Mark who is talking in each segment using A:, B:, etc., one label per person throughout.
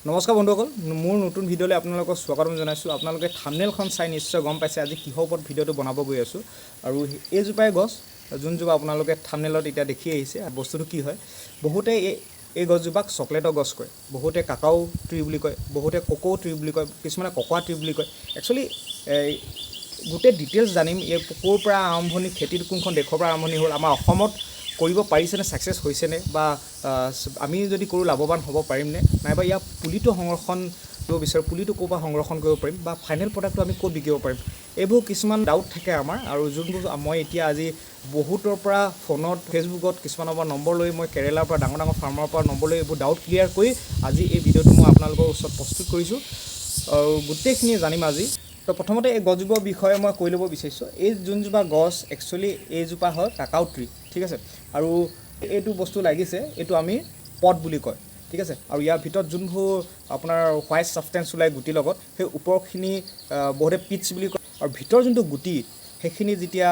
A: নমস্কাৰ বন্ধুসকল, মোৰ নতুন ভিডিঅ'লৈ আপোনালোকক স্বাগতম জনাইছোঁ। আপোনালোকে থাম্বনেইলখন চাই নিশ্চয় গম পাইছে আজি কিহৰ ওপৰত ভিডিঅ'টো বনাব গৈ আছোঁ। আৰু এইজোপাই গছ, যোনজোপা আপোনালোকে থাম্বনেইলত এতিয়া দেখি আহিছে। বস্তুটো কি হয়, বহুতে এই গছজোপাক চকলেটৰ গছ কয়, বহুতে কাকাও ট্ৰী বুলি কয়, বহুতে কোকো ট্ৰী বুলি কয়, কিছুমানে ককোৱা ট্ৰী বুলি কয়। একচুৱেলি গোটেই ডিটেইলছ জানিম, এই ক'ৰ পৰা আৰম্ভণি, খেতিটো কোনখন দেশৰ পৰা আৰম্ভণি হ'ল, আমাৰ অসমত কৰিব পাৰিছেনে, ছাকচেছ হৈছেনে, বা আমি যদি কৰোঁ লাভৱান হ'ব পাৰিমনে, নাইবা ইয়াৰ পুলিটো সংৰক্ষণ কৰিব বিচাৰোঁ, পুলিটো ক'ৰ পৰা সংৰক্ষণ কৰিব পাৰিম, বা ফাইনেল প্ৰডাক্টটো আমি ক'ত বিকিব পাৰিম, এইবোৰ কিছুমান ডাউট থাকে আমাৰ। আৰু যোনবোৰ মই এতিয়া আজি বহুতৰ পৰা ফোনত, ফেচবুকত কিছুমানৰ পৰা নম্বৰ লৈ, মই কেৰেলাৰ পৰা ডাঙৰ ডাঙৰ ফাৰ্মাৰৰ পৰা নম্বৰ লৈ এইবোৰ ডাউট ক্লিয়াৰ কৰি আজি এই ভিডিঅ'টো মই আপোনালোকৰ ওচৰত প্ৰস্তুত কৰিছোঁ। আৰু গোটেইখিনি জানিম আজি। তো প্ৰথমতে এই গছজোপাৰ বিষয়ে মই কৈ ল'ব বিচাৰিছোঁ। এই যোনজোপা গছ, একচুৱেলি এইজোপা হয় কাকাও ট্ৰী, ঠিক আছে। আৰু এইটো বস্তু লাগিছে, এইটো আমি পট বুলি কয়, ঠিক আছে। আৰু ইয়াৰ ভিতৰত যোনবোৰ আপোনাৰ হোৱাইট ছাবষ্টেঞ্চ ওলায় গুটিৰ লগত, সেই ওপৰখিনি বহুতে পিটছ বুলি কয়। আৰু ভিতৰ যোনটো গুটি, সেইখিনি যেতিয়া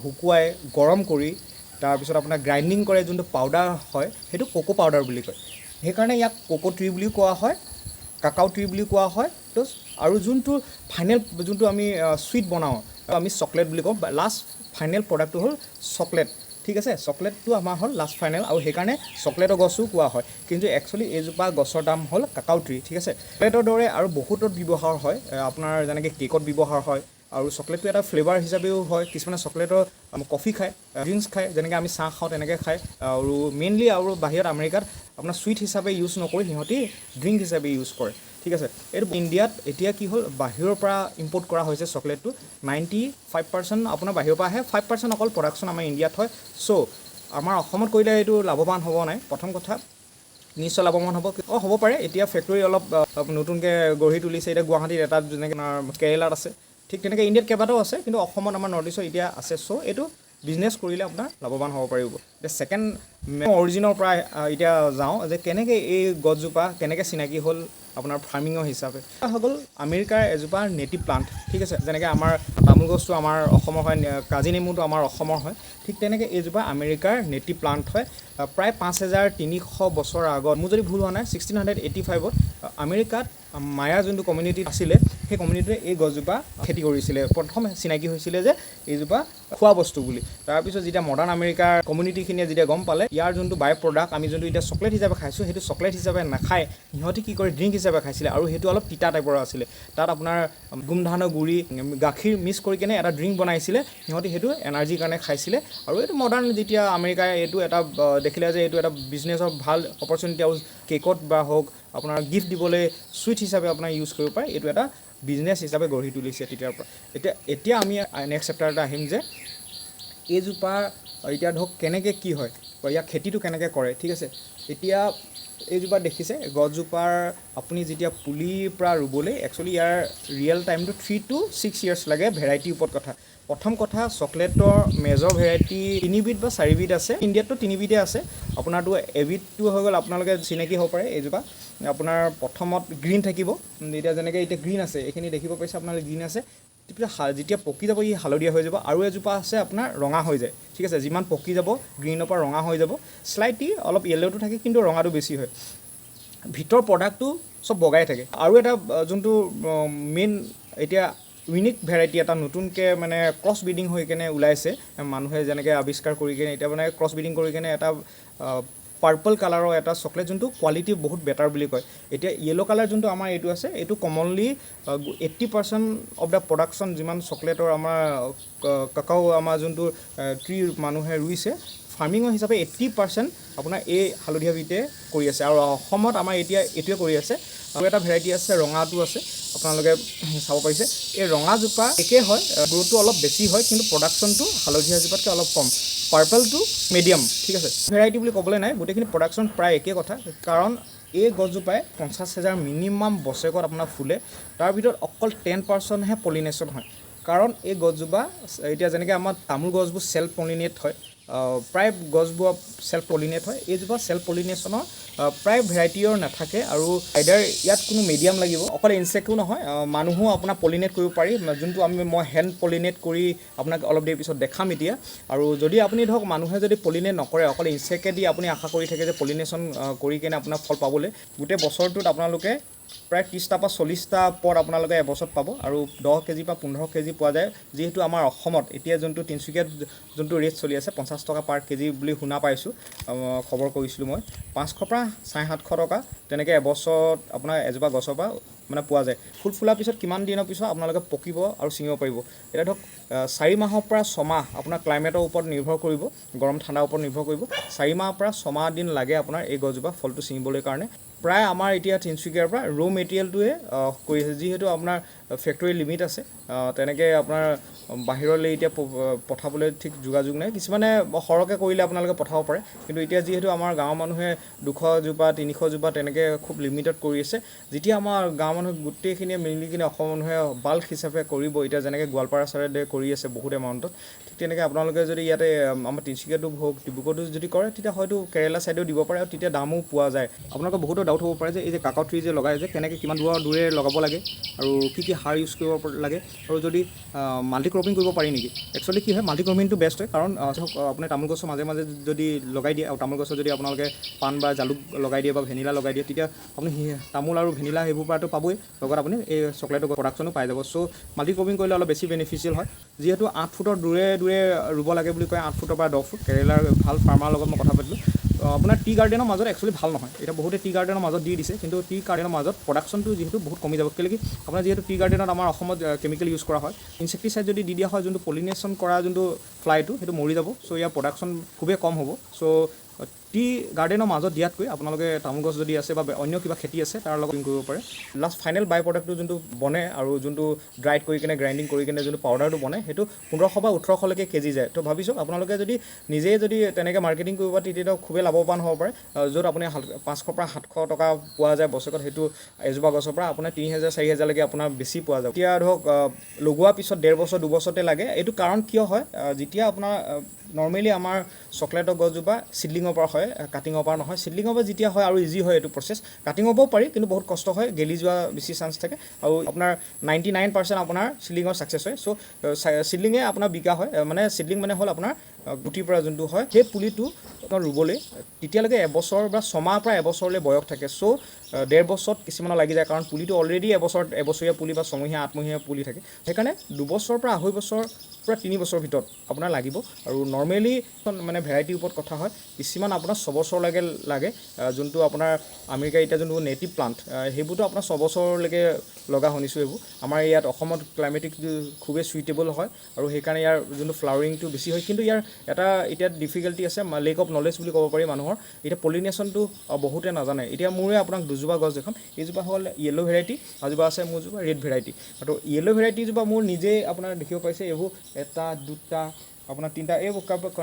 A: শুকুৱাই গৰম কৰি তাৰপিছত আপোনাৰ গ্ৰাইণ্ডিং কৰে, যোনটো পাউডাৰ হয়, সেইটো কোকো পাউডাৰ বুলি কয়। সেইকাৰণে ইয়াক কোকো ট্ৰী বুলিও কোৱা হয়, কাকাও ট্ৰী বুলি কোৱা হয়। তো আৰু যোনটো ফাইনেল, যোনটো আমি চুইট বনাওঁ, আমি চকলেট বুলি কওঁ। লাষ্ট ফাইনেল প্ৰডাক্টটো হ'ল চকলেট, ঠিক আছে। চকলেটটো আমাৰ হ'ল লাষ্ট ফাইনেল, আৰু সেইকাৰণে চকলেটৰ গছো কোৱা হয়। কিন্তু একচুৱেলি এইজোপা গছৰ নাম হ'ল কাকাও ট্ৰী, ঠিক আছে। চকলেটৰ দৰে আৰু বহুতত ব্যৱহাৰ হয়, আপোনাৰ যেনেকৈ কেকত ব্যৱহাৰ হয়। আৰু চকলেটটো এটা ফ্লেভাৰ হিচাপেও হয়। কিছুমানে চকলেটৰ কফি খায়, ড্ৰিংকছ খায়, যেনেকৈ আমি চাহ খাওঁ তেনেকৈ খায়। আৰু মেইনলি আৰু বাহিৰত আমেৰিকাত আপোনাৰ চুইট হিচাপে ইউজ নকৰি সিহঁতি ড্ৰিংক হিচাপে ইউজ কৰে, ঠিক আছে। এইটো ইণ্ডিয়াত এতিয়া কি হ'ল, বাহিৰৰ পৰা ইম্পৰ্ট কৰা হৈছে চকলেটটো। 95% আপোনাৰ বাহিৰৰ পৰা আহে, 5% অকল প্ৰডাকশ্যন আমাৰ ইণ্ডিয়াত হয়। চ' আমাৰ অসমত কৰিলে এইটো লাভৱান হ'ব নাই। প্ৰথম কথা, নিশ্চয় লাভৱান হ'ব পাৰে। এতিয়া ফেক্টৰী অলপ নতুনকৈ গঢ়ি তুলিছে। এতিয়া গুৱাহাটীত এটা, যেনেকৈ কেৰেলাত আছে, ঠিক তেনেকৈ ইণ্ডিয়াত কেইবাটাও আছে, কিন্তু অসমত আমাৰ নৰ্থ ইষ্টত এতিয়া আছে। চ' এইটো বিজনেছ কৰিলে আপোনাৰ লাভৱান হ'ব পাৰিব। এতিয়া ছেকেণ্ড অৰিজিনৰ পৰা এতিয়া যাওঁ, যে কেনেকৈ এই গছজোপা কেনেকৈ চিনাকি হ'ল আপোনাৰ ফাৰ্মিঙৰ হিচাপে। হৈ গ'ল আমেৰিকাৰ এজোপা নেটিভ প্লাণ্ট, ঠিক আছে। যেনেকৈ আমাৰ তামোল গছটো আমাৰ অসমৰ হয়, কাজি নেমুটো আমাৰ অসমৰ হয়, ঠিক তেনেকৈ এইজোপা আমেৰিকাৰ নেটিভ প্লাণ্ট হয়। প্ৰায় 5300 বছৰ আগত, মোৰ যদি ভুল হোৱা নাই, 1685ত আমেৰিকাত মায়া যোনটো কমিউনিটি আছিলে, সেই কমিউনিটিয়ে এই গছজোপা খেতি কৰিছিলে। প্ৰথম চিনাকি হৈছিলে যে এইজোপা খোৱা বস্তু বুলি। তাৰপিছত যেতিয়া মডাৰ্ণ আমেৰিকাৰ কমিউনিটিখিনিয়ে যেতিয়া গম পালে ইয়াৰ যোনটো বাই প্ৰডাক্ট, আমি যোনটো এতিয়া চকলেট হিচাপে খাইছোঁ, সেইটো চকলেট হিচাপে নাখায়, সিহঁতি কি কৰে, ড্ৰিংক হিচাপে খাইছিলে। আৰু সেইটো অলপ তিতা টাইপৰ আছিলে। তাত আপোনাৰ গোমধানৰ গুড়ি, গাখীৰ মিক্স কৰি কেনে এটা ড্ৰিংক বনাইছিলে, সিহঁতি সেইটো এনাৰ্জিৰ কাৰণে খাইছিলে। আৰু এইটো মডাৰ্ণ যেতিয়া আমেৰিকাই এইটো এটা দেখিলে যে এইটো এটা বিজনেছৰ ভাল অপৰচুনিটি, আৰু কেকত বা হওক আপোনাৰ গিফ্ট দিবলৈ চুইট হিচাপে আপোনাৰ ইউজ কৰিব পাৰে, এইটো এটা বিজনেছ হিচাপে গঢ়ি তুলিছে তেতিয়াৰ পৰা। এতিয়া আমি নেক্সট চেপ্টাৰতে আহিম যে এইজোপা এতিয়া ধৰক কেনেকৈ কি হয়, ইয়াৰ খেতিটো কেনেকৈ কৰে, ঠিক আছে। এতিয়া এইজোপা দেখিছে, গছজোপাৰ আপুনি যেতিয়া পুলিৰ পৰা ৰুবলৈ, একচুৱেলি ইয়াৰ ৰিয়েল টাইমটো 3 to 6 years লাগে, ভেৰাইটিৰ ওপৰত কথা। প্ৰথম কথা, চকলেটৰ মেজৰ ভেৰাইটি 3বিধ বা 4বিধ আছে। ইণ্ডিয়াততো 3বিধে আছে। আপোনাৰতো এবিধটো হৈ গ'ল, আপোনালোকে চিনাকি হ'ব পাৰে এইজোপা। আপোনাৰ প্ৰথমত গ্ৰীণ থাকিব, এতিয়া যেনেকৈ এতিয়া গ্ৰীণ আছে, এইখিনি দেখিব পাইছে আপোনালোকে গ্ৰীণ আছে। যেতিয়া পকি যাব ই হালধীয়া হৈ যাব। আৰু এজোপা আছে আপোনাৰ ৰঙা হৈ যায়, ঠিক আছে। যিমান পকি যাব গ্ৰীণৰ পৰা ৰঙা হৈ যাব, শ্লাইটলি অলপ য়েল্ল'টো থাকে, কিন্তু ৰঙাটো বেছি হয়। ভিতৰ প্ৰডাক্টটো চব বগাই থাকে। আৰু এটা যোনটো মেইন এতিয়া ইউনিক ভেৰাইটি এটা নতুনকৈ মানে ক্ৰছ ব্ৰিডিং হৈ কেনে ওলাইছে, মানুহে যেনেকৈ আৱিষ্কাৰ কৰি কেনে এতিয়া মানে ক্ৰছ ব্ৰিডিং কৰি কেনে এটা পাৰ্পল কালাৰৰ এটা চকলেট, যোনটো কোৱালিটি বহুত বেটাৰ বুলি কয়। এতিয়া য়েল্ল' কালাৰ যোনটো আমাৰ এইটো আছে, এইটো কমনলি 80% অফ দ্য প্ৰডাকশ্যন যিমান চকলেটৰ আমাৰ কাকাও আমাৰ যোনটো ট্ৰী মানুহে ৰুইছে, ফাৰ্মিঙৰ হিচাপে 80% আপোনাৰ এই হালধীয়াবিধে কৰি আছে। আৰু অসমত আমাৰ এতিয়া এইটোৱে কৰি আছে। আৰু এটা ভেৰাইটি আছে, ৰঙাটো আছে, আপোনালোকে চাব পাৰিছে। এই ৰঙাজোপা একেই হয়, গ্ৰ'থটো অলপ বেছি হয়, কিন্তু প্ৰডাকশ্যনটো হালধীয়াজোপাতকৈ অলপ কম। পাৰ্পলটো মিডিয়াম, ঠিক আছে। ভেৰাইটি বুলি ক'বলৈ নাই, গোটেইখিনি প্ৰডাকশ্যন প্ৰায় একেই কথা। কাৰণ এই গছজোপাই 50,000 মিনিমাম বছৰেকত আপোনাৰ ফুলে। তাৰ ভিতৰত অকল 10%হে পলিনেশ্যন হয়। কাৰণ এই গছজোপা এতিয়া যেনেকৈ আমাৰ তামোল গছবোৰ চেল্ফ পলিনেট হয়, প্ৰায় গছবোৰ চেল্ফ পলিনেট হয়। এইজোপা চেল্ফ পলিনেশ্যনৰ প্ৰায় ভেৰাইটিৰ নাথাকে। আৰু আইডাৰ ইয়াত কোনো মিডিয়াম লাগিব, অকল ইনচেক্টো নহয়, মানুহো আপোনাৰ পলিনেট কৰিব পাৰি, যোনটো মই হেণ্ড পলিনেট কৰি আপোনাক অলপ দেৰি পিছত দেখাম এতিয়া। আৰু যদি আপুনি ধৰক মানুহে যদি পলিনেট নকৰে, অকল ইনচেক্টে দি আপুনি আশা কৰি থাকে যে পলিনেশ্যন কৰি কেনে আপোনাৰ ফল পাবলৈ, গোটেই বছৰটোত আপোনালোকে প্ৰায় 30টা পৰা 40টা পদ আপোনালোকে এবছৰত পাব আৰু 10 কেজি পৰা 15 কেজি পোৱা যায় যিহেতু আমাৰ অসমত এতিয়া যোনটো তিনিচুকীয়াত যোনটো ৰেট চলি আছে 50 টকা পাৰ কেজি বুলি শুনা পাইছোঁ খবৰ কৰিছিলোঁ মই 500 পৰা 750 টকা তেনেকৈ এবছৰত আপোনাৰ এজোপা গছৰ পৰা মানে পোৱা যায় ফুল ফুলাৰ পিছত কিমান দিনৰ পিছত আপোনালোকে পকিব আৰু ছিঙিব পাৰিব এতিয়া ধৰক 4 মাহৰ পৰা 6 মাহ আপোনাৰ ক্লাইমেটৰ ওপৰত নিৰ্ভৰ কৰিব গৰম ঠাণ্ডাৰ ওপৰত নিৰ্ভৰ কৰিব 4 মাহৰ পৰা 6 মাহ দিন লাগে আপোনাৰ এই গছজোপা ফলটো ছিঙিবলৈ কাৰণে প্ৰায় আমাৰ এতিয়া তিনিচুকীয়াৰ পৰা ৰ' মেটেৰিয়েলটোৱে কৰি আছে যিহেতু আপোনাৰ ফেক্টৰী লিমিট আছে তেনেকৈ আপোনাৰ বাহিৰলৈ এতিয়া পঠাবলৈ ঠিক যোগাযোগ নাই কিছুমানে সৰহকৈ কৰিলে আপোনালোকে পঠাব পাৰে কিন্তু এতিয়া যিহেতু আমাৰ গাঁৱৰ মানুহে 200 জোপা 300 জোপা তেনেকৈ খুব লিমিটত কৰি আছে যেতিয়া আমাৰ গাঁৱৰ মানুহে গোটেইখিনিয়ে মিলি কিনে অসমৰ মানুহে বাল্ক হিচাপে কৰিব এতিয়া যেনেকৈ গোৱালপাৰা চাইডে কৰি আছে বহুত এমাউণ্টত ঠিক তেনেকৈ আপোনালোকে যদি ইয়াতে আমাৰ তিনিচুকীয়াটো হওক ডিব্ৰুগড়টো যদি কৰে তেতিয়া হয়তো কেৰেলা চাইডেও দিব পাৰে আৰু তেতিয়া দামো পোৱা যায় আপোনালোকৰ বহুতো ডাউট হ'ব পাৰে যে এই যে কাকাও ট্ৰী যে লগাই যে কেনেকৈ কিমান দূৰে লগাব লাগে আৰু কি সাৰ ইউজ কৰিব লাগে আৰু যদি মাল্টি ক্ৰপিং কৰিব পাৰি নেকি একচুৱেলি কি হয় মাল্টি ক্ৰপিংটো বেষ্ট হয় কাৰণ আপুনি তামোল গছৰ মাজে মাজে যদি লগাই দিয়ে আৰু তামোল গছত যদি আপোনালোকে পাণ বা জালুক লগাই দিয়ে বা ভেনিলা লগাই দিয়ে তেতিয়া আপুনি তামোল আৰু ভেনিলা সেইবোৰ পৰাটো পাবই লগত আপুনি এই চকলেটৰ প্ৰডাকশ্যনো পাই যাব চ' মাল্টি ক্ৰপিং কৰিলে অলপ বেছি বেনিফিচিয়েল হয় যিহেতু 8 ফুটৰ দূৰে ৰুব লাগে বুলি কয় 8 ফুটৰ পৰা 10 ফুট কেৰেলাৰ ভাল ফাৰ্মাৰ লগত মই কথা পাতিলোঁ আপোনাৰ টি গাৰ্ডেনৰ মাজত একচুৱেলি ভাল নহয় এতিয়া বহুতে টি গাৰ্ডেনৰ মাজত দি দিছে কিন্তু টি গাৰ্ডেনৰ মাজত প্ৰডাকশ্যনটো যিহেতু বহুত কমি যাব কেলৈ কি আপোনাৰ যিহেতু টি গাৰ্ডেনত আমাৰ অসমত কেমিকেল ইউজ কৰা হয় ইনচেক্টিচাইড যদি দি দিয়া হয় যোনটো পলিনেশ্যন কৰা যোনটো ফ্লাইটো সেইটো মৰি যাব চ' ইয়াৰ প্ৰডাকশ্যন খুবেই কম হ'ব চ' টি গাৰ্ডেনৰ মাজত দিয়াতকৈ আপোনালোকে তামোল গছ যদি আছে বা অন্য কিবা খেতি আছে তাৰ লগত কৰিব পাৰে লাষ্ট ফাইনেল বাই প্ৰডাক্টটো যোনটো বনে আৰু যোনটো ড্ৰাইড কৰি কিনে গ্ৰাইণ্ডিং কৰি কিনে যোনটো পাউডাৰটো বনে সেইটো 1500 বা 1800লৈকে কেজি যায় তো ভাবিছোঁ আপোনালোকে যদি নিজে যদি তেনেকৈ মাৰ্কেটিং কৰিব পাৰে তেতিয়া খুবেই লাভৱান হ'ব পাৰে য'ত আপুনি 500 পৰা 700 টকা পোৱা যায় বছৰেকত সেইটো এজোপা গছৰ পৰা আপোনাৰ 3000 4000লৈকে আপোনাৰ বেছি পোৱা যাব এতিয়া ধৰক লগোৱাৰ পিছত 1.5 বছৰ 2 বছৰতে লাগে এইটো কাৰণ কিয় হয় যেতিয়া আপোনাৰ নৰ্মেলি আমাৰ চকলেটৰ গছজোপা চিডলিঙৰ পৰা হয় কাটিঙৰ পৰা নহয় চিডলিঙৰ পৰা যেতিয়া হয় আৰু ইজি হয় এইটো প্ৰচেছ কাটিঙৰ পৰাও পাৰি কিন্তু বহুত কষ্ট হয় গেলি যোৱা বেছি চান্স থাকে আৰু আপোনাৰ 99% আপোনাৰ চিডলিঙৰ ছাকচেছ হয় চ' চিডলিঙে আপোনাৰ বিকা হয় মানে চিডলিং মানে হ'ল আপোনাৰ গুটিৰ পৰা যোনটো হয় সেই পুলিটো ৰুবলৈ তেতিয়ালৈকে এবছৰ বা 6 মাহৰ পৰা এবছৰলৈ বয়স থাকে চ' 1.5 বছৰত কিছুমানৰ লাগি যায় কাৰণ পুলিটো অলৰেডি এবছৰীয়া পুলি বা 6 মহীয়া 8 মহীয়া পুলি থাকে সেইকাৰণে 2 বছৰ পৰা 2.5 বছৰ পৰা 3 বছৰৰ ভিতৰত আপোনাৰ লাগিব আৰু নৰ্মেলি মানে ভেৰাইটিৰ ওপৰত কথা হয় কিছুমান আপোনাৰ 6 বছৰলৈকে লাগে যোনটো আপোনাৰ আমেৰিকা এতিয়া যোনটো নেটিভ প্লাণ্ট সেইবোৰতো আপোনাৰ 6 বছৰলৈকে লগা শুনিছোঁ এইবোৰ আমাৰ ইয়াত অসমত ক্লাইমেটিক খুবেই চুইটেবল হয় আৰু সেইকাৰণে ইয়াৰ যোনটো ফ্লাৱাৰিংটো বেছি হয় কিন্তু ইয়াৰ এটা এতিয়া ডিফিকাল্টি আছে লেক অফ নলেজ বুলি ক'ব পাৰি মানুহৰ এতিয়া পলিনেশ্যনটো বহুতে নাজানে এতিয়া মোৰে আপোনাক দুজোপা গছ এখন এইজোপা হ'ল য়েল্ল' ভেৰাইটি এজোপা আছে মোৰজোপা ৰেড ভেৰাইটি আৰু য়েল্ল' ভেৰাইটিজোপা মোৰ নিজেই আপোনাৰ দেখিব পাইছে এইবোৰ 1 2 আপোনাৰ 3টা এই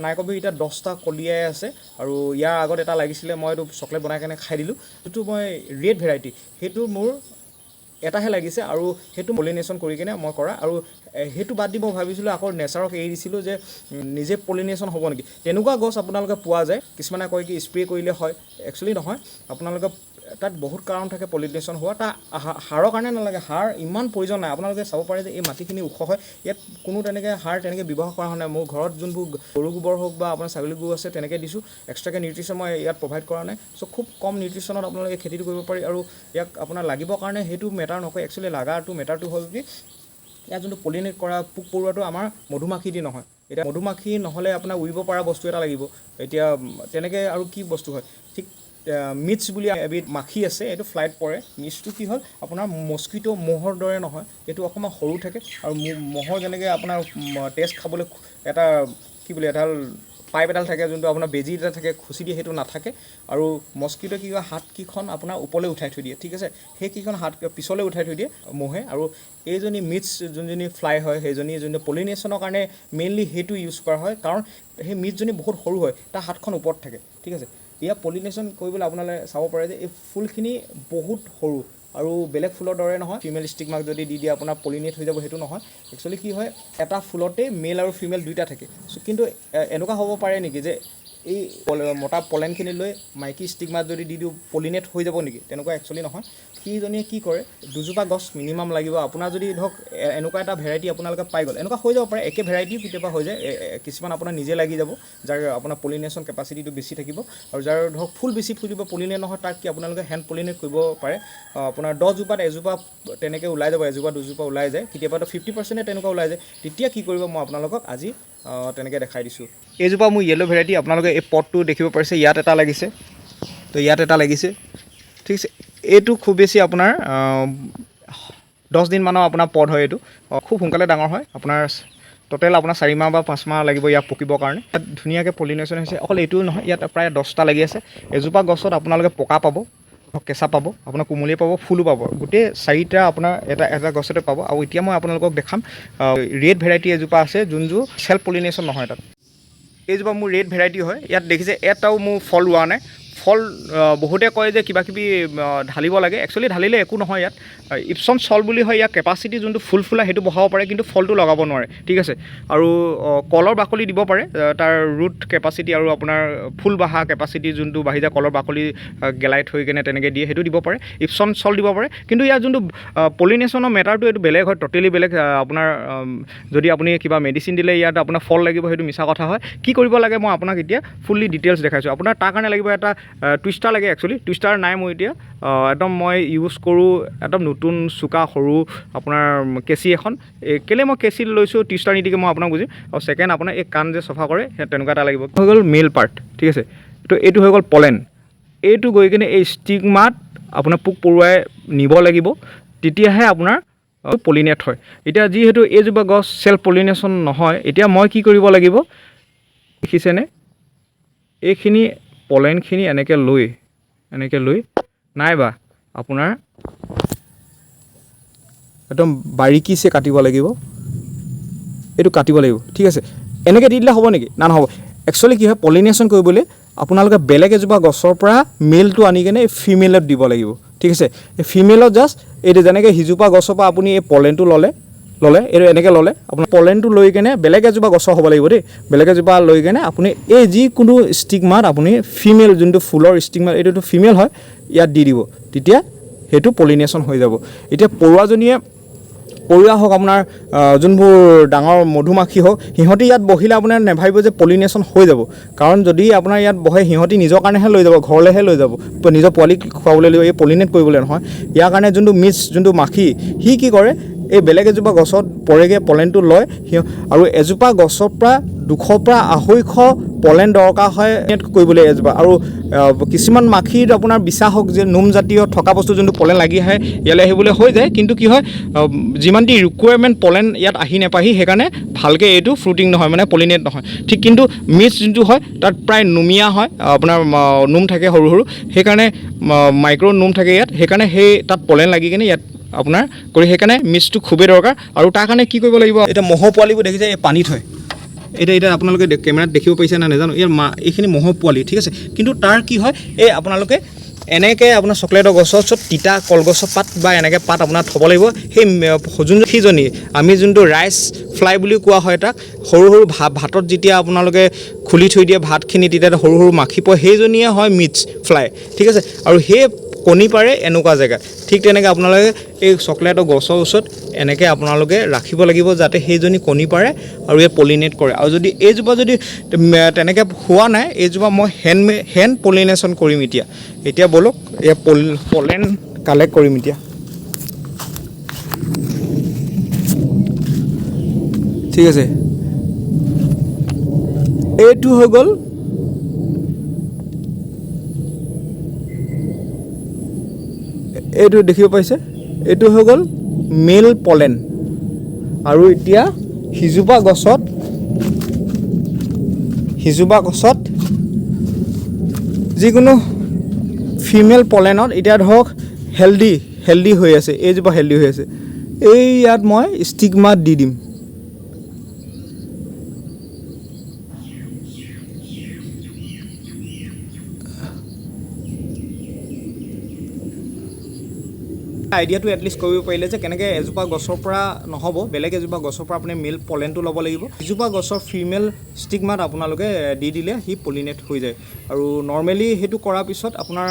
A: নাইকবি এতিয়া 10টা কলিয়াই আছে আৰু ইয়াৰ আগত এটা লাগিছিলে মই এইটো চকলেট বনাই কেনে খাই দিলোঁ সেইটো মই ৰেড ভেৰাইটি সেইটো মোৰ এটাহে লাগিছে আৰু সেইটো পলিনেশ্যন কৰি কিনে মই কৰা আৰু সেইটো বাদ দি মই ভাবিছিলোঁ আকৌ নেচাৰক এৰি দিছিলোঁ যে নিজে পলিনেশ্যন হ'ব নেকি তেনেকুৱা গছ আপোনালোকে পোৱা যায় কিছুমানে কয় কি স্প্ৰে কৰিলে হয় একচুৱেলি নহয় আপোনালোকে তাত বহুত কাৰণ থাকে পলিনেশ্যন হোৱা তাৰ সাৰৰ কাৰণে নালাগে সাৰ ইমান প্ৰয়োজন নাই আপোনালোকে চাব পাৰে যে এই মাটিখিনি ওখ হয় ইয়াত কোনো তেনেকৈ সাৰ তেনেকৈ ব্যৱহাৰ কৰা হোৱা নাই মোৰ ঘৰত যোনবোৰ গৰু গোবৰ হওক বা আপোনাৰ ছাগলী গৰু আছে তেনেকৈ দিছোঁ এক্সট্ৰাকৈ নিউট্ৰিশ্যন মই ইয়াত প্ৰভাইড কৰা নাই চ' খুব কম নিউট্ৰিশ্যনত আপোনালোকে খেতিটো কৰিব পাৰি আৰু ইয়াক আপোনাৰ লাগিবৰ কাৰণে সেইটো মেটাৰ নকৰে একচুৱেলি লাগাটো মেটাৰটো হ'ল কি ইয়াত যোনটো পলিনেট কৰা পোক পৰুৱাটো আমাৰ মধুমাখি দি নহয় এতিয়া মধুমাখি নহ'লে আপোনাৰ উৰিব পৰা বস্তু এটা লাগিব এতিয়া তেনেকৈ আৰু কি বস্তু হয় ঠিক মিটছ বুলি এবিধ মাখি আছে এইটো ফ্লাইট পৰে মিটছটো কি হ'ল আপোনাৰ মস্কিটো মহৰ দৰে নহয় এইটো অকণমান সৰু থাকে আৰু মহৰ যেনেকৈ আপোনাৰ তেজ খাবলৈ এটা কি বুলি এডাল পাইপ এডাল থাকে যোনটো আপোনাৰ বেজি এটা থাকে খুচি দিয়ে সেইটো নাথাকে আৰু মস্কিটো কি হয় হাতকেইখন আপোনাৰ ওপৰলৈ উঠাই থৈ দিয়ে ঠিক আছে সেইকেইখন হাত পিছলৈ উঠাই থৈ দিয়ে মহে আৰু এইজনী মিটছ যোনজনী ফ্লাই হয় সেইজনী যোনটো পলিনেশ্যনৰ কাৰণে মেইনলি সেইটো ইউজ কৰা হয় কাৰণ সেই মিটছজনী বহুত সৰু হয় তাৰ হাতখন ওপৰত থাকে ঠিক আছে ইয়াৰ পলিনেশ্যন কৰিবলৈ আপোনালোকে চাব পাৰে যে এই ফুলখিনি বহুত সৰু আৰু বেলেগ ফুলৰ দৰে নহয় ফিমেল ষ্টিগমাক যদি দি দিয়ে আপোনাৰ পলিনেট হৈ যাব সেইটো নহয় একচুৱেলি কি হয় এটা ফুলতে মেল আৰু ফিমেল দুইটা থাকে কিন্তু এনেকুৱা হ'ব পাৰে নেকি যে এই মতা পলেনখিনি লৈ মাইকী ষ্টিগমাত যদি দি দিওঁ পলিনেট হৈ যাব নেকি? তেনেকুৱা একচুৱেলি নহয়। সিজনীয়ে কি কৰে, দুজোপা গছ মিনিমাম লাগিব। আপোনাৰ যদি ধৰক এনেকুৱা এটা ভেৰাইটি আপোনালোকে পাই গ'ল, এনেকুৱা হৈ যাব পাৰে, একে ভেৰাইটিও কেতিয়াবা হৈ যায়, কিছুমান আপোনাৰ নিজে লাগি যাব, যাৰ আপোনাৰ পলিনেশ্যন কেপাচিটিটো বেছি থাকিব, আৰু যাৰ ধৰক ফুল বেছি ফুলিব, পলিনেট নহয়, তাক কি আপোনালোকে হেণ্ড পলিনেট কৰিব পাৰে। আপোনাৰ 10 জোপাত এজোপা তেনেকৈ ওলাই যাব, এজোপা দুজোপা ওলাই যায়, কেতিয়াবাতো 50% তেনেকুৱা ওলাই যায়। তেতিয়া কি কৰিব মই আপোনালোকক আজি তেনেকৈ দেখাই দিছোঁ। এইজোপা মোৰ য়েল্ল' ভেৰাইটি, আপোনালোকে এই পটটো দেখিব পাৰিছে, ইয়াত এটা লাগিছে, তো ইয়াত এটা লাগিছে, ঠিক আছে। এইটো খুব বেছি আপোনাৰ 10 দিনমানৰ আপোনাৰ পদ হয়। এইটো খুব সোনকালে ডাঙৰ হয়। আপোনাৰ টোটেল আপোনাৰ 4 মাহ বা 5 মাহ লাগিব ইয়াক পকিবৰ কাৰণে। ইয়াত ধুনীয়াকৈ পলিনেশ্যন হৈছে। অকল এইটোও নহয়, ইয়াত প্ৰায় 10টা লাগি আছে। এজোপা গছত আপোনালোকে পকা পাব, কেঁচা পাব, আপোনাৰ কোমলীয়া পাব, ফুলো পাব, গোটেই 4টা আপোনাৰ এটা গছতে পাব। আৰু এতিয়া মই আপোনালোকক দেখাম ৰেড ভেৰাইটি এজোপা আছে, যোনযোৰ চেল্ফ পলিনেশ্যন নহয়। তাত এইজোপা মোৰ ৰেড ভেৰাইটি হয়। ইয়াত দেখিছে এটাও মোৰ ফল ৰোৱা নাই। ফল বহুতে কয় যে কিবা কিবি ঢালিব লাগে, একচুৱেলি ঢালিলে একো নহয়। ইয়াত ইপছন চল বুলি হয়, ইয়াৰ কেপাচিটি যোনটো ফুল ফুলা সেইটো বঢ়াব পাৰে, কিন্তু ফলটো লগাব নোৱাৰে, ঠিক আছে। আৰু কলৰ বাকলি দিব পাৰে, তাৰ ৰুট কেপাচিটি আৰু আপোনাৰ ফুল বাঢ়া কেপাচিটি যোনটো বাঢ়ি যায়, কলৰ বাকলি গেলাই থৈ কেনে তেনেকৈ দিয়ে, সেইটো দিব পাৰে। ইপছন চল দিব পাৰে। কিন্তু ইয়াৰ যোনটো পলিনেশ্যনৰ মেটাৰটো এইটো বেলেগ হয়, ট'টেলি বেলেগ। আপোনাৰ যদি আপুনি কিবা মেডিচিন দিলে ইয়াত আপোনাৰ ফল লাগিব, সেইটো মিছা কথা হয়। কি কৰিব লাগে মই আপোনাক এতিয়া ফুল্লি ডিটেইলছ দেখাইছোঁ। আপোনাৰ তাৰ কাৰণে লাগিব এটা টুইষ্টাৰ লাগে। একচুৱেলি টুইষ্টাৰ নাই মোৰ এতিয়া, একদম মই ইউজ কৰোঁ একদম নতুন চোকা সৰু আপোনাৰ কেঁচি এখন। কেলৈ মই কেঁচি লৈছোঁ টুইষ্টাৰ নিদিকে মই আপোনাক বুজিম। আৰু ছেকেণ্ড আপোনাৰ এই কাণ যে চফা কৰে, সেই তেনেকুৱা এটা লাগিব। হৈ গ'ল মেল পাৰ্ট, ঠিক আছে। এইটো হৈ গ'ল পলেন। এইটো গৈ কিনে এই ষ্টিগমাত আপোনাৰ পোক পৰুৱাই নিব লাগিব, তেতিয়াহে আপোনাৰ পলিনেট হয়। এতিয়া যিহেতু এইজোপা গছ চেল্ফ পলিনেশ্যন নহয়, এতিয়া মই কি কৰিব লাগিব দেখিছেনে? এইখিনি পলেনখিনি এনেকৈ লৈ নাইবা আপোনাৰ একদম বাৰীকিছে কাটিব লাগিব। এইটো কাটিব লাগিব, ঠিক আছে। এনেকৈ দি দিলে হ'ব নেকি? না, নহ'ব। একচুৱেলি কি হয়, পলিনেশ্যন কৰিবলৈ আপোনালোকে বেলেগ এজোপা গছৰ পৰা মেলটো আনি কেনে এই ফিমেলত দিব লাগিব, ঠিক আছে। এই ফিমেলত জাষ্ট এইটো যেনেকৈ সিজোপা গছৰ পৰা আপুনি এই পলেনটো ল'লে এইটো এনেকৈ ল'লে, আপোনাৰ পলেনটো লৈ কেনে বেলেগ এজোপা গছৰ হ'ব লাগিব দেই। বেলেগ এজোপা লৈ কেনে আপুনি এই যিকোনো ষ্টিগমাত আপুনি ফিমেল যোনটো ফুলৰ ষ্টিগমাত, এইটোতো ফিমেল হয়, ইয়াত দি দিব, তেতিয়া সেইটো পলিনেশ্যন হৈ যাব। এতিয়া পৰুৱা হওক, আপোনাৰ যোনবোৰ ডাঙৰ মধুমাখি হওক, সিহঁতি ইয়াত বহিলে আপোনাৰ নেভাবিব যে পলিনেশ্যন হৈ যাব। কাৰণ যদি আপোনাৰ ইয়াত বহে, সিহঁতি নিজৰ কাৰণেহে লৈ যাব, ঘৰলৈহে লৈ যাব, নিজৰ পোৱালিক খুৱাবলৈ লৈ, এই পলিনেট কৰিবলৈ নহয়। ইয়াৰ কাৰণে যোনটো মাখি, সি কি কৰে, এই বেলেগ এজোপা গছত পৰেগৈ, পলেনটো লয়, আৰু এজোপা গছৰ পৰা 200 পৰা 250 পলেন দৰকাৰ হয় কৰিবলৈ এজোপা। আৰু কিছুমান মাখিৰ আপোনাৰ বিশ্বাস হওক যে নোমজাতীয় থকা বস্তু যোনটো পলেন লাগি আহে ইয়ালৈ আহিবলৈ হৈ যায়, কিন্তু কি হয়, যিমানটি ৰিকুৱাৰমেণ্ট পলেন ইয়াত আহি নাপাহি, সেইকাৰণে ভালকৈ এইটো ফ্ৰুটিং নহয়, মানে পলিনেট নহয়, ঠিক। কিন্তু মিক্স যোনটো হয় তাত প্ৰায় নুমীয়া হয়, আপোনাৰ নোম থাকে সৰু সৰু, সেইকাৰণে মাইক্ৰ' নোম থাকে ইয়াত, সেইকাৰণে তাত পলেন লাগি কিনে ইয়াত আপোনাৰ সেইকাৰণে মিক্সটো খুবেই দৰকাৰ। আৰু তাৰ কাৰণে কি কৰিব লাগিব, এতিয়া মহৰ পোৱালিবোৰ দেখিছে এই পানীত হয়। এতিয়া আপোনালোকে কেমেৰাত দেখিব পাৰিছে না নাজানো, এইখিনি মহৰ পোৱালি, ঠিক আছে। কিন্তু তাৰ কি হয়, এই আপোনালোকে এনেকৈ আপোনাৰ চকলেটৰ গছৰ ওচৰত তিতা কলগছৰ পাত বা এনেকৈ পাত আপোনাৰ থ'ব লাগিব। সিজনী আমি যোনটো ৰাইচ ফ্লাই বুলি কোৱা হয়, তাক সৰু সৰু ভাতত যেতিয়া আপোনালোকে খুলি থৈ দিয়ে ভাতখিনি, তেতিয়া সৰু সৰু মাখি পৰে, সেইজনীয়ে হয় মিটছ ফ্লাই, ঠিক আছে। আৰু সেই কণী পাৰে এনেকুৱা জেগাত, ঠিক তেনেকৈ আপোনালোকে এই চকলেটৰ গছৰ ওচৰত এনেকৈ আপোনালোকে ৰাখিব লাগিব, যাতে সেইজনী কণী পাৰে আৰু এই পলিনেট কৰে। আৰু যদি এইজোপা যদি তেনেকৈ হোৱা নাই, এইজোপা মই হেণ্ড পলিনেশ্যন কৰিম। এতিয়া ব'লক এই পলেন কালেক্ট কৰিম। এতিয়া ঠিক আছে, এইটো হৈ গ'ল এইটো দেখিব পাইছে, এইটো হৈ গ'ল মেল পলেন। আৰু এতিয়া সিজোপা গছত যিকোনো ফিমেল পলেনত এতিয়া ধৰক হেল্ডি হৈ আছে, এইজোপা হেল্ডি হৈ আছে, এই ইয়াত মই ষ্টিগমাত দি দিম। আইডিয়াটো এটলিষ্ট কৰিব পাৰিলে যে কেনেকৈ এজোপা গছৰ পৰা নহ'ব, বেলেগ এজোপা গছৰ পৰা আপুনি মেল পলেনটো ল'ব লাগিব। এজোপা গছৰ ফিমেল ষ্টিগমাত আপোনালোকে দি দিলে সি পলিনেট হৈ যায়। আৰু নৰ্মেলি সেইটো কৰাৰ পিছত আপোনাৰ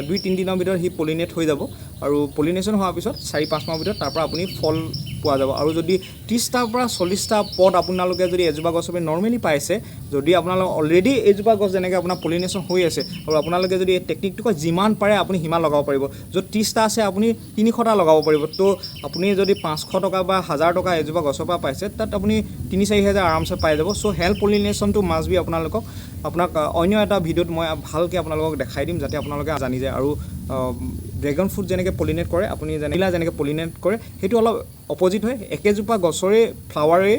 A: 2-3 দিনৰ ভিতৰত সি পলিনেট হৈ যাব। আৰু পলিনেশ্যন হোৱাৰ পিছত 4-5 মাহৰ ভিতৰত তাৰ পৰা আপুনি ফল পোৱা যাব। আৰু যদি 30টাৰ পৰা 40টা পদ আপোনালোকে যদি এজোপা গছৰ পৰা নৰ্মেলি পাইছে, যদি আপোনালোকে অলৰেডি এজোপা গছ যেনেকৈ আপোনাৰ পলিনেশ্যন হৈ আছে আৰু আপোনালোকে যদি এই টেকনিকটো কয় যিমান পাৰে আপুনি সিমান লগাব পাৰিব। য'ত 30টা আছে আপুনি 300টা লগাব পাৰিব। তো আপুনি যদি 500 টকা বা 1000 টকা এজোপা গছৰ পৰা পাইছে, তাত আপুনি 3-4 হাজাৰ আৰামছে পাই যাব। চ' হেল্থ পলিনেশ্যনটো মাষ্ট বি আপোনাক অন্য এটা ভিডিঅ'ত মই ভালকৈ আপোনালোকক দেখাই দিম, যাতে আপোনালোকে জানি যায়। আৰু ড্ৰেগন ফ্ৰুট যেনেকৈ পলিনেট কৰে, আপুনি যেনেকৈ পলিনেট কৰে, সেইটো অলপ অপজিট হয়। একেজোপা গছৰে ফ্লাৱাৰে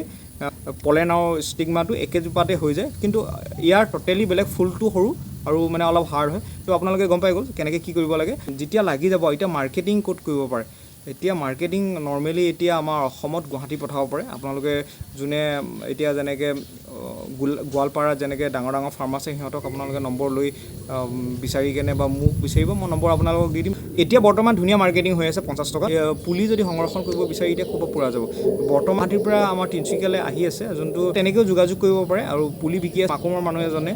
A: পলেন আৰু ষ্টিগমাটো একেজোপাতে হৈ যায়, কিন্তু ইয়াৰ টোটেলি বেলেগ। ফুলটো সৰু আৰু মানে অলপ হাৰ্ড হয়। তো আপোনালোকে গম পাই গ'ল কেনেকৈ কি কৰিব লাগে। যেতিয়া লাগি যাব, এতিয়া মাৰ্কেটিং ক'ত কৰিব পাৰে। এতিয়া মাৰ্কেটিং নৰ্মেলি এতিয়া আমাৰ অসমত গুৱাহাটী পঠাব পাৰে। আপোনালোকে যোনে এতিয়া যেনেকৈ গোৱালপাৰাত যেনেকৈ ডাঙৰ ডাঙৰ ফাৰ্ম আছে, সিহঁতক আপোনালোকে নম্বৰ লৈ বিচাৰি কেনে বা মোক বিচাৰিব, মই নম্বৰ আপোনালোকক দি দিম। এতিয়া বৰ্তমান ধুনীয়া মাৰ্কেটিং হৈ আছে 50 টকা। পুলি যদি সংৰক্ষণ কৰিব বিচাৰি এতিয়া ক'ব পৰা যাব। বৰ্তমান গুৱাহাটীৰ পৰা আমাৰ তিনিচুকীয়ালৈ আহি আছে, যোনটো তেনেকৈও যোগাযোগ কৰিব পাৰে। আৰু পুলি বিকি আছে মাকুমৰ মানুহ এজনে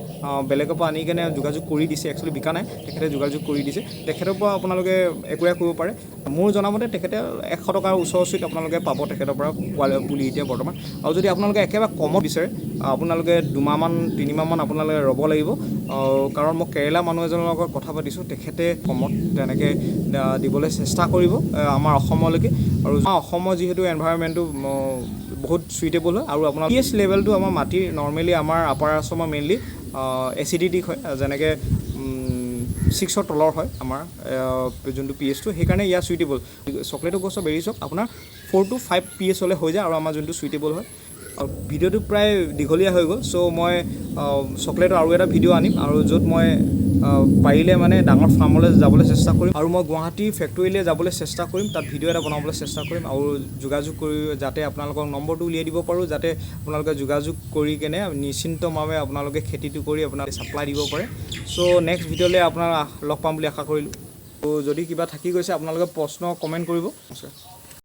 A: বেলেগৰ পৰা আনি কেনে যোগাযোগ কৰি দিছে। একচুৱেলি বিকা নাই, তেখেতে যোগাযোগ কৰি দিছে। তেখেতৰ পৰা আপোনালোকে একোৱে কৰিব পাৰে। মোৰ জনামতে তেখেতে 100 টকাৰ ওচৰত আপোনালোকে পাব তেখেতৰ পৰা পুলি এতিয়া বৰ্তমান। আৰু যদি আপোনালোকে একেবাৰে কমত বিচাৰে, আপোনালোকে 2-3 মাহমান আপোনালোকে ৰ'ব লাগিব। কাৰণ মই কেৰেলা মানুহ এজনৰ লগত কথা পাতিছোঁ, তেখেতে কমত তেনেকৈ দিবলৈ চেষ্টা কৰিব আমাৰ অসমলৈকে। আৰু অসমৰ যিহেতু এনভাইৰনমেণ্টটো বহুত চুইটেবল হয়। আৰু আপোনাৰ pH লেভেলটো আমাৰ মাটিৰ নৰ্মেলি আমাৰ আপাৰ আছামৰ মেইনলি এচিডিটিক হয়, যেনেকৈ 6ৰ তলৰ হয় আমাৰ যোনটো pHটো, সেইকাৰণে ইয়াৰ চুইটেবল। চকলেটো গছৰ বেৰি চক আপোনাৰ 4 to 5 pH হ'লে হৈ যায়, আৰু আমাৰ যোনটো চুইটেবল হয়। আৰু ভিডিঅ'টো প্ৰায় দীঘলীয়া হৈ গ'ল। চ' মই চকলেটৰ আৰু এটা ভিডিঅ' আনিম, আৰু য'ত মই পাৰিলে মানে ডাঙৰ ফাৰ্মলৈ যাবলৈ চেষ্টা কৰিম। আৰু মই গুৱাহাটী ফেক্টৰীলৈ যাবলৈ চেষ্টা কৰিম, তাত ভিডিঅ' এটা বনাবলৈ চেষ্টা কৰিম। আৰু যোগাযোগ কৰি যাতে আপোনালোকক নম্বৰটো উলিয়াই দিব পাৰোঁ, যাতে আপোনালোকে যোগাযোগ কৰি কেনে নিশ্চিন্তভাৱে আপোনালোকে খেতিটো কৰি আপোনালোকে ছাপ্লাই দিব পাৰে। চ' নেক্সট ভিডিঅ'লৈ আপোনাক লগ পাম বুলি আশা কৰিলোঁ। ত' যদি কিবা থাকি গৈছে আপোনালোকে প্ৰশ্ন কমেণ্ট কৰিব। নমস্কাৰ।